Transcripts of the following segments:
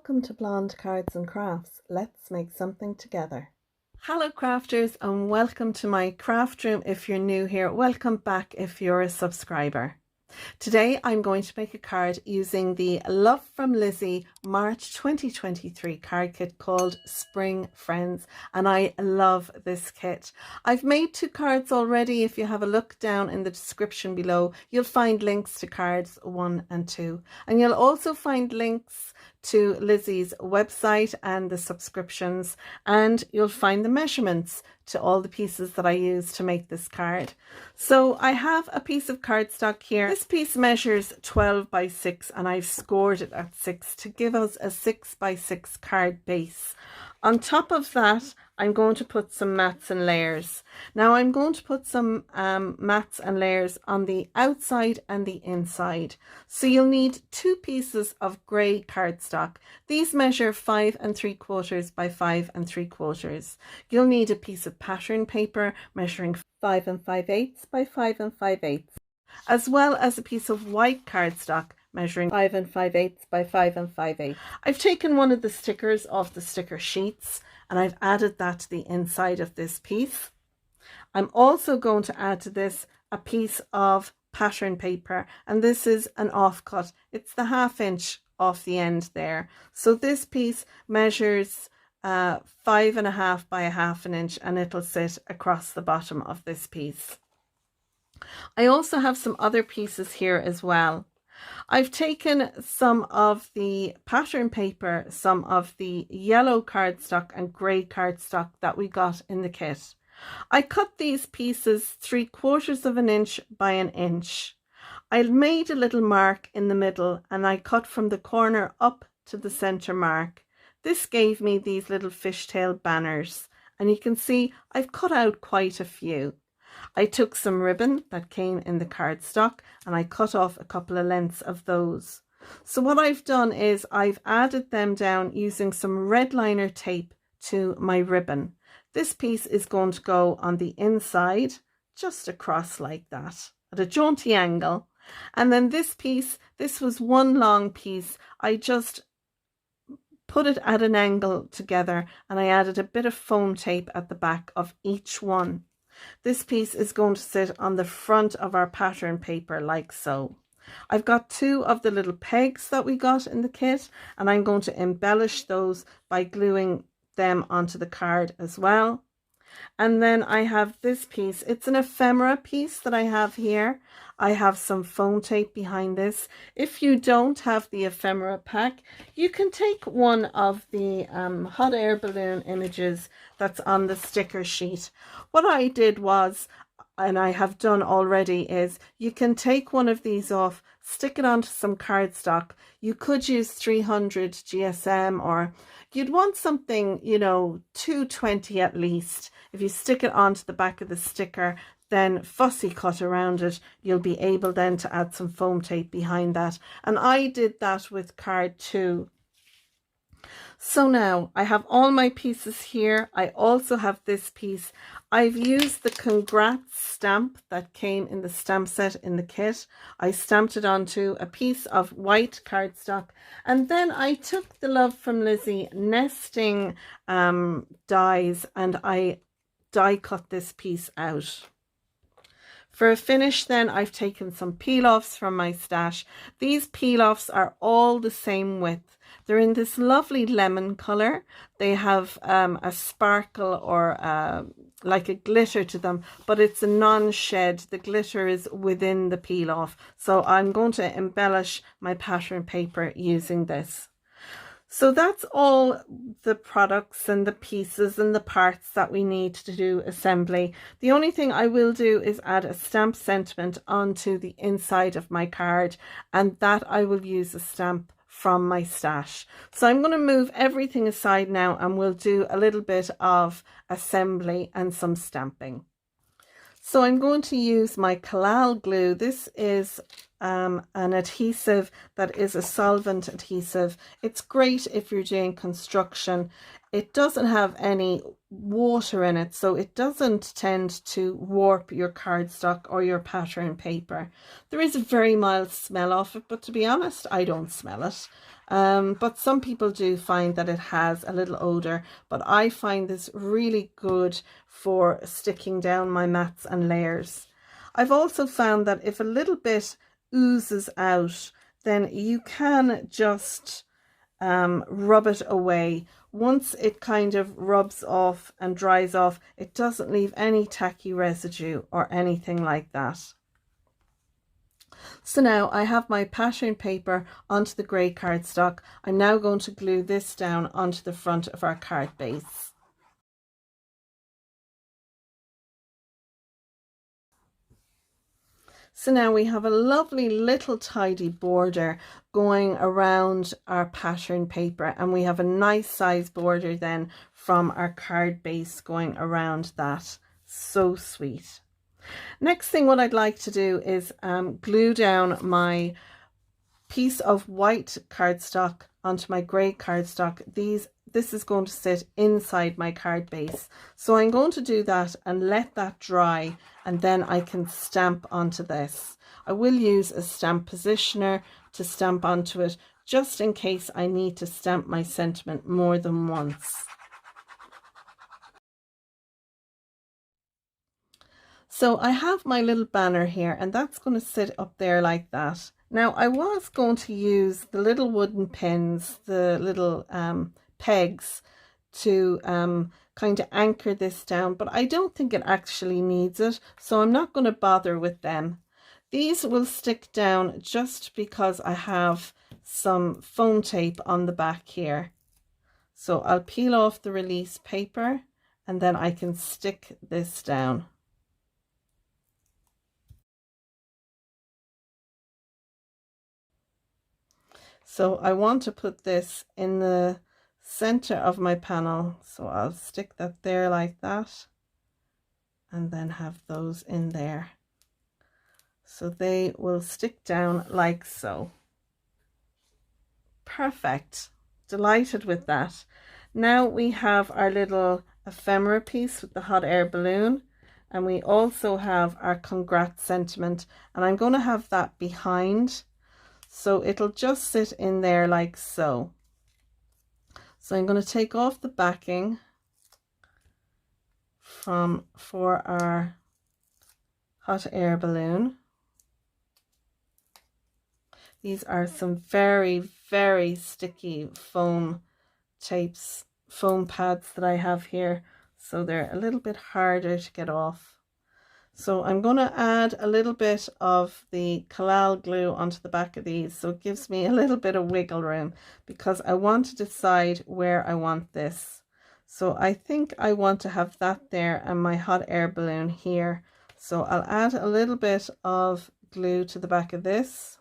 Welcome to Blonde Cards and Crafts. Let's make something together. Hello crafters, and welcome to my craft room. If you're new here, welcome back if you're a subscriber. Today I'm going to make a card using the Love from Lizi March 2023 card kit called Spring Friends, and I love this kit. I've made 2 cards already. If you have a look down in the description below, you'll find links to cards 1 and 2, and you'll also find links to Lizi's website and the subscriptions, and you'll find the measurements to all the pieces that I use to make this card. So I have a piece of cardstock here. This piece measures 12 by 6 and I've scored it at 6 to give us a 6 by 6 card base. On top of that, I'm going to put some mats and layers. Now I'm going to put some mats and layers on the outside and the inside. So you'll need 2 pieces of grey cardstock. These measure 5 3/4 by 5 3/4. You'll need a piece of pattern paper measuring 5 5/8 by 5 5/8, as well as a piece of white cardstock measuring 5 5/8 by 5 5/8. I've taken one of the stickers off the sticker sheets and I've added that to the inside of this piece. I'm also going to add to this a piece of pattern paper, and this is an offcut. It's the 1/2 inch off the end there. So this piece measures 5 1/2 by 1/2 inch, and it'll sit across the bottom of this piece. I also have some other pieces here as well. I've taken some of the pattern paper, some of the yellow cardstock and grey cardstock that we got in the kit. I cut these pieces 3/4 of an inch by an inch. I made a little mark in the middle and I cut from the corner up to the center mark. This gave me these little fishtail banners, and you can see I've cut out quite a few. I took some ribbon that came in the cardstock and I cut off a couple of lengths of those. So what I've done is I've added them down using some red liner tape to my ribbon. This piece is going to go on the inside, just across like that, at a jaunty angle. And then this piece, this was one long piece. I just put it at an angle together and I added a bit of foam tape at the back of each one. This piece is going to sit on the front of our pattern paper like so. I've got 2 of the little pegs that we got in the kit, and I'm going to embellish those by gluing them onto the card as well. And then I have this piece. It's an ephemera piece that I have here. I have some foam tape behind this. If you don't have the ephemera pack, you can take one of the hot air balloon images that's on the sticker sheet. What I did was, and I have done already, is you can take one of these off, stick it onto some cardstock. You could use 300 GSM, or you'd want something, you know, 220 at least. If you stick it onto the back of the sticker, then fussy cut around it, you'll be able then to add some foam tape behind that. And I did that with card 2. So now I have all my pieces here. I also have this piece. I've used the congrats stamp that came in the stamp set in the kit. I stamped it onto a piece of white cardstock, and then I took the Love from Lizi nesting dies and I die cut this piece out. For a finish then, I've taken some peel-offs from my stash. These peel-offs are all the same width. They're in this lovely lemon colour. They have a sparkle or like a glitter to them, but it's a non-shed. The glitter is within the peel-off. So I'm going to embellish my pattern paper using this. So that's all the products and the pieces and the parts that we need to do assembly. The only thing I will do is add a stamp sentiment onto the inside of my card, and that I will use a stamp from my stash. So I'm going to move everything aside now and we'll do a little bit of assembly and some stamping. So I'm going to use my Kalal glue. This is an adhesive that is a solvent adhesive. It's great if you're doing construction. It doesn't have any water in it, so it doesn't tend to warp your cardstock or your pattern paper. There is a very mild smell of it, but to be honest, I don't smell it. but some people do find that it has a little odor, but I find this really good for sticking down my mats and layers. I've also found that if a little bit oozes out, then you can just rub it away. Once it kind of rubs off and dries off, it doesn't leave any tacky residue or anything like that. So now I have my pattern paper onto the grey cardstock. I'm now going to glue this down onto the front of our card base. So now we have a lovely little tidy border going around our pattern paper, and we have a nice size border then from our card base going around that. So sweet. Next thing what I'd like to do is glue down my piece of white cardstock onto my grey cardstock. This is going to sit inside my card base. So I'm going to do that and let that dry, and then I can stamp onto this. I will use a stamp positioner to stamp onto it, just in case I need to stamp my sentiment more than once. So I have my little banner here, and that's going to sit up there like that. Now I was going to use the little wooden pins, the little pegs, to kind of anchor this down, but I don't think it actually needs it, so I'm not going to bother with them. These will stick down just because I have some foam tape on the back here. So I'll peel off the release paper and then I can stick this down. So I want to put this in the center of my panel, so I'll stick that there like that, and then have those in there. So they will stick down like so. Perfect. Delighted with that. Now we have our little ephemera piece with the hot air balloon, and we also have our congrats sentiment, and I'm going to have that behind, so it'll just sit in there like so. So I'm going to take off the backing for our hot air balloon. These are some very, very sticky foam tapes, foam pads that I have here, so they're a little bit harder to get off. So I'm going to add a little bit of the collal glue onto the back of these, so it gives me a little bit of wiggle room, because I want to decide where I want this. So I think I want to have that there and my hot air balloon here. So I'll add a little bit of glue to the back of this.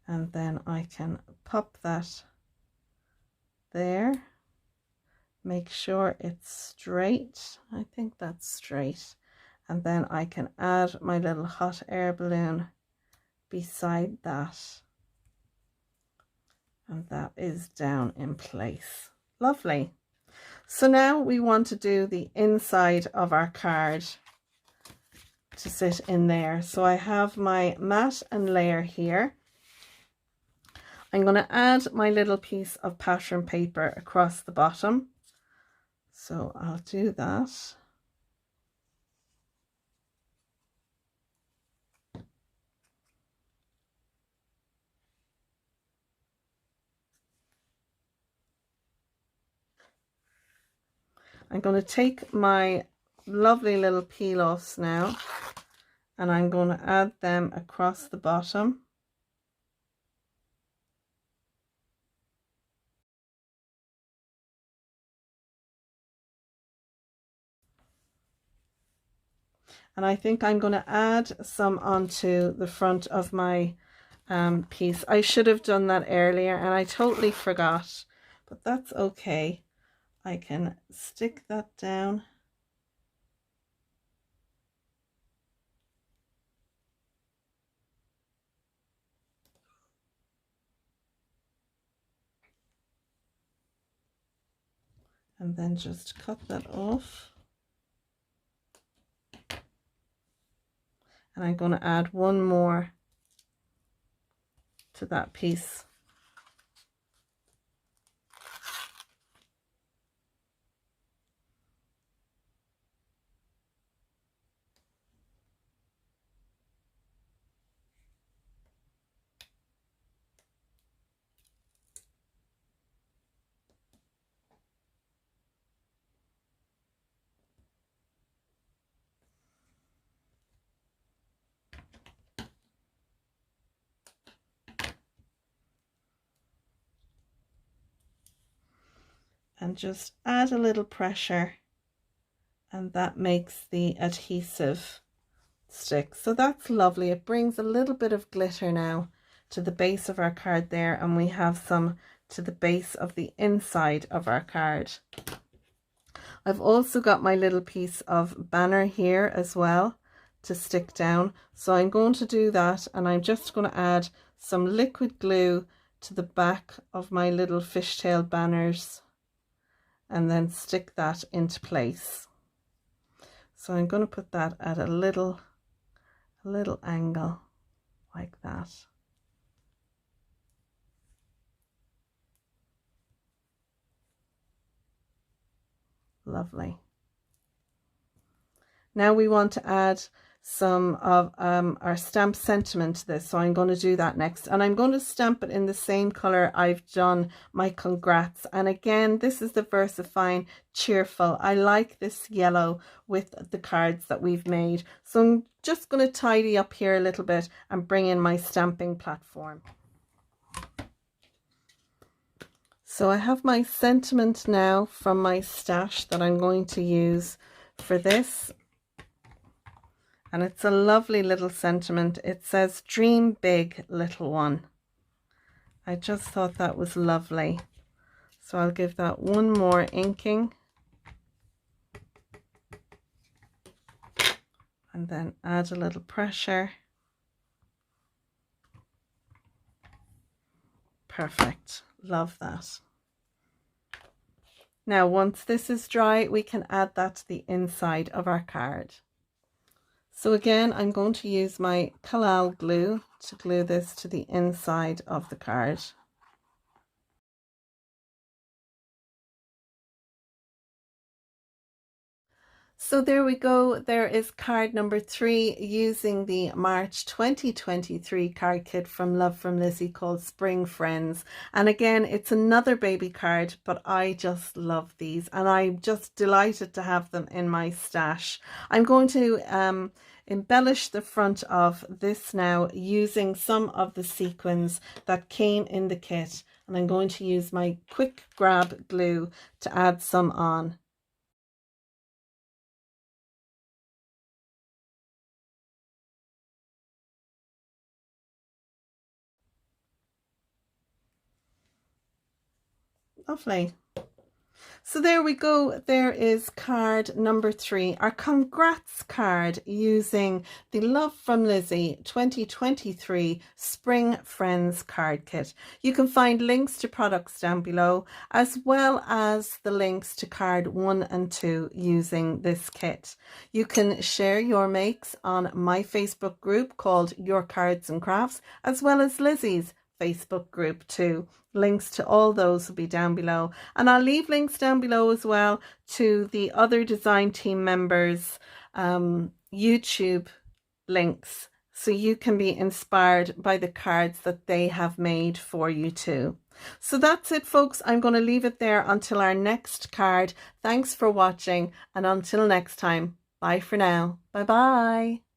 And then I can pop that there. Make sure it's straight. I think that's straight. And then I can add my little hot air balloon beside that. And that is down in place. Lovely. So now we want to do the inside of our card to sit in there. So I have my mat and layer here. I'm going to add my little piece of pattern paper across the bottom. So I'll do that. I'm going to take my lovely little peel-offs now, and I'm going to add them across the bottom. And I think I'm going to add some onto the front of my piece. I should have done that earlier and I totally forgot, but that's okay. I can stick that down. And then just cut that off. And I'm going to add one more to that piece. And just add a little pressure, and that makes the adhesive stick. So that's lovely. It brings a little bit of glitter now to the base of our card there, and we have some to the base of the inside of our card. I've also got my little piece of banner here as well to stick down, so I'm going to do that, and I'm just going to add some liquid glue to the back of my little fishtail banners and then stick that into place. So I'm going to put that at a little angle like that. Lovely. Now we want to add some of our stamp sentiment to this, so I'm going to do that next, and I'm going to stamp it in the same color I've done my congrats. And again, this is the VersaFine Cheerful. I like this yellow with the cards that we've made, so I'm just going to tidy up here a little bit and bring in my stamping platform. So I have my sentiment now from my stash that I'm going to use for this. And it's a lovely little sentiment. It says, "Dream big, little one." I just thought that was lovely. So I'll give that one more inking. And then add a little pressure. Perfect. Love that. Now, once this is dry, we can add that to the inside of our card. So again, I'm going to use my Collal glue to glue this to the inside of the card. So there we go. There is card number 3 using the March 2023 card kit from From Lizi called Spring Friends. And again, it's another baby card, but I just love these and I'm just delighted to have them in my stash. I'm going to embellish the front of this now using some of the sequins that came in the kit, and I'm going to use my quick grab glue to add some on. Lovely. So there we go. There is card number 3, our congrats card using the From Lizi 2023 Spring Friends card kit. You can find links to products down below, as well as the links to card 1 and 2 using this kit. You can share your makes on my Facebook group called Your Cards and Crafts, as well as Lizi's Facebook group too. Links to all those will be down below, and I'll leave links down below as well to the other design team members' YouTube links, so you can be inspired by the cards that they have made for you too. So that's it, folks. I'm going to leave it there until our next card. Thanks for watching, and until next time, bye for now. Bye bye.